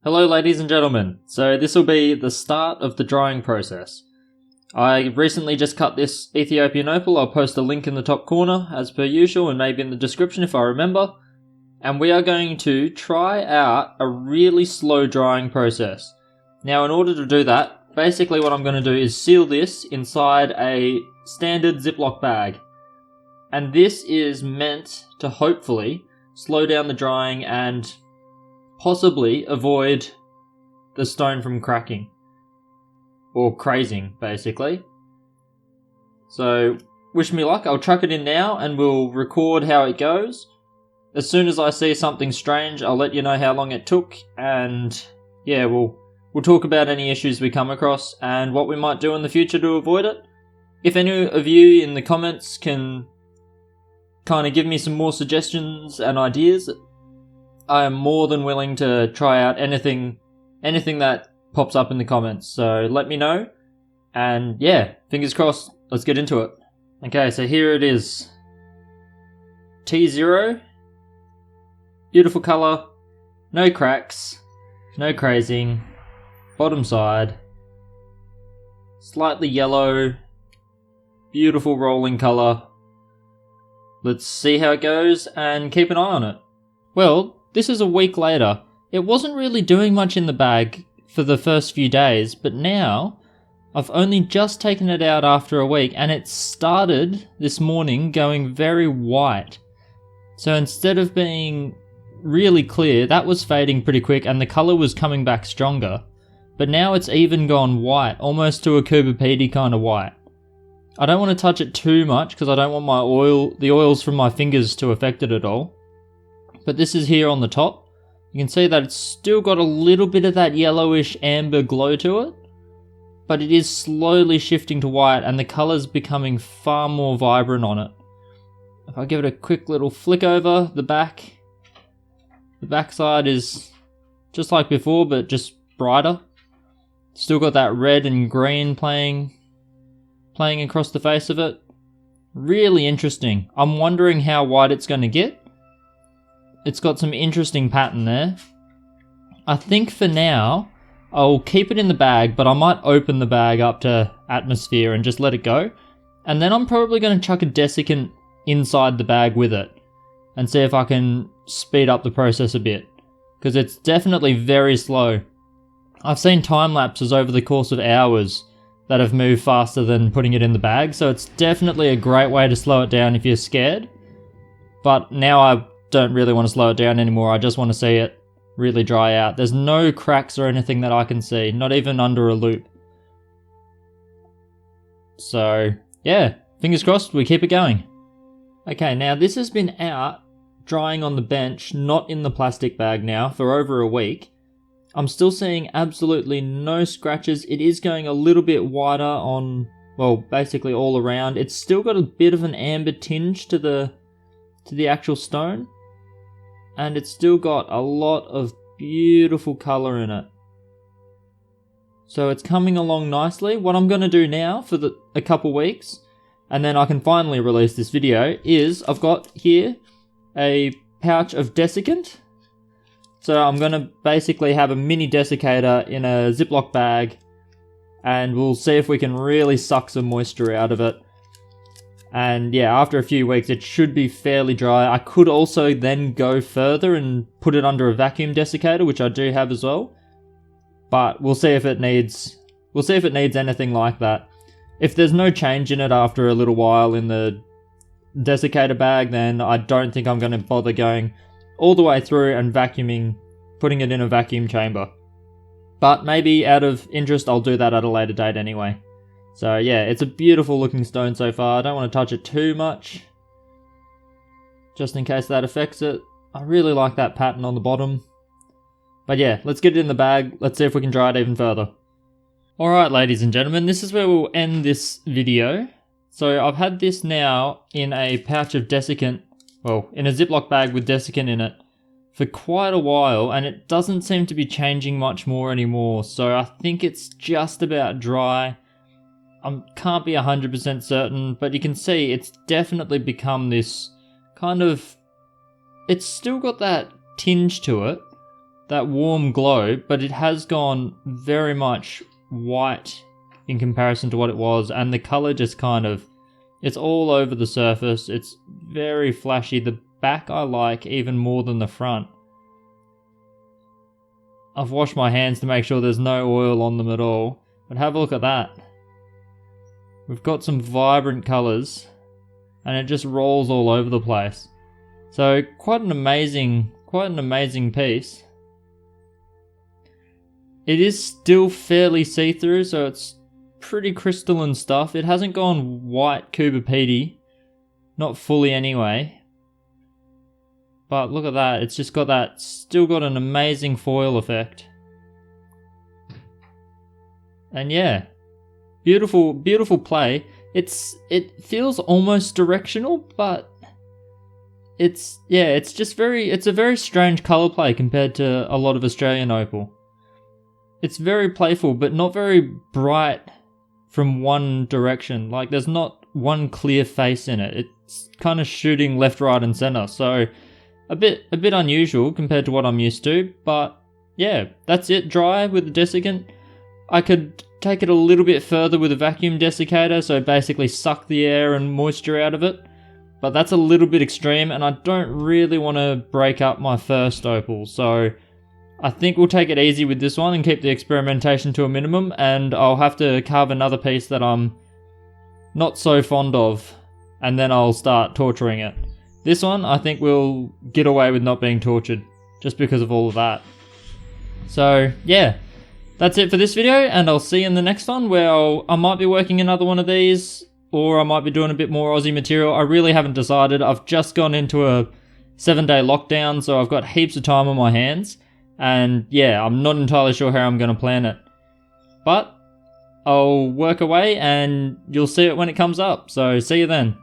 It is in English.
Hello ladies and gentlemen, so this will be the start of the drying process. I recently just cut this Ethiopian opal. I'll post a link in the top corner as per usual and maybe in the description if I remember. And we are going to try out a really slow drying process. Now in order to do that, basically what I'm going to do is seal this inside a standard Ziploc bag. And this is meant to hopefully slow down the drying and possibly avoid the stone from cracking. Or crazing, basically. So, wish me luck. I'll chuck it in now and we'll record how it goes. As soon as I see something strange, I'll let you know how long it took. And yeah, we'll talk about any issues we come across and what we might do in the future to avoid it. If any of you in the comments can kind of give me some more suggestions and ideas, I am more than willing to try out anything that pops up in the comments. So let me know. And yeah, fingers crossed. Let's get into it. Okay, so here it is. T0. Beautiful colour. No cracks. No crazing. Bottom side. Slightly yellow. Beautiful rolling colour. Let's see how it goes and keep an eye on it. Well, this is a week later. It wasn't really doing much in the bag for the first few days, but now I've only just taken it out after a week and it started this morning going very white. So instead of being really clear, that was fading pretty quick and the colour was coming back stronger. But now it's even gone white, almost to a Coober Pedy kind of white. I don't want to touch it too much because I don't want the oils from my fingers to affect it at all. But this is here on the top. You can see that it's still got a little bit of that yellowish amber glow to it, but it is slowly shifting to white and the colour's becoming far more vibrant on it. If I give it a quick little flick over the back side is just like before, but just brighter. Still got that red and green playing across the face of it. Really interesting. I'm wondering how white it's going to get. It's got some interesting pattern there. I think for now, I'll keep it in the bag, but I might open the bag up to atmosphere and just let it go. And then I'm probably going to chuck a desiccant inside the bag with it and see if I can speed up the process a bit. Because it's definitely very slow. I've seen time lapses over the course of hours that have moved faster than putting it in the bag, so it's definitely a great way to slow it down if you're scared. But now I don't really want to slow it down anymore. I just want to see it really dry out. There's no cracks or anything that I can see, not even under a loop. So yeah, fingers crossed we keep it going. Okay, now this has been out drying on the bench, not in the plastic bag now, for over a week. I'm still seeing absolutely no scratches. It is going a little bit whiter on, well, basically all around. It's still got a bit of an amber tinge to the actual stone. And it's still got a lot of beautiful colour in it. So it's coming along nicely. What I'm going to do now for a couple weeks, and then I can finally release this video, is I've got here a pouch of desiccant. So I'm going to basically have a mini desiccator in a Ziploc bag, and we'll see if we can really suck some moisture out of it. And yeah, after a few weeks, it should be fairly dry. I could also then go further and put it under a vacuum desiccator, which I do have as well. But we'll see if it needs anything like that. If there's no change in it after a little while in the desiccator bag, then I don't think I'm going to bother going all the way through and putting it in a vacuum chamber. But maybe out of interest, I'll do that at a later date anyway. So yeah, it's a beautiful looking stone so far. I don't want to touch it too much, just in case that affects it. I really like that pattern on the bottom. But yeah, let's get it in the bag. Let's see if we can dry it even further. Alright ladies and gentlemen, this is where we'll end this video. So I've had this now in a pouch of desiccant, well, in a Ziploc bag with desiccant in it, for quite a while, and it doesn't seem to be changing much more anymore. So I think it's just about dry. I can't be 100% certain, but you can see it's definitely become this kind of... It's still got that tinge to it, that warm glow, but it has gone very much white in comparison to what it was, and the color just kind of, it's all over the surface. It's very flashy. The back I like even more than the front. I've washed my hands to make sure there's no oil on them at all, but have a look at that. We've got some vibrant colors, and it just rolls all over the place. So quite an amazing piece. It is still fairly see-through, so it's pretty crystalline stuff. It hasn't gone white Coober Pedy, not fully anyway. But look at that, it's just got that, still got an amazing foil effect. And yeah, beautiful play. It feels almost directional, but it's a very strange color play compared to a lot of Australian opal. It's very playful, but not very bright from one direction. Like, there's not one clear face in it. It's kind of shooting left, right, and center. So a bit unusual compared to what I'm used to. But yeah, that's it. Dry with the desiccant. I could take it a little bit further with a vacuum desiccator, so basically suck the air and moisture out of it. But that's a little bit extreme, and I don't really want to break up my first opal. So I think we'll take it easy with this one and keep the experimentation to a minimum, and I'll have to carve another piece that I'm not so fond of, and then I'll start torturing it. This one, I think we'll get away with not being tortured, just because of all of that. So yeah, that's it for this video, and I'll see you in the next one, where I might be working another one of these, or I might be doing a bit more Aussie material. I really haven't decided. I've just gone into a 7-day lockdown, so I've got heaps of time on my hands. And yeah, I'm not entirely sure how I'm going to plan it. But I'll work away and you'll see it when it comes up. So see you then.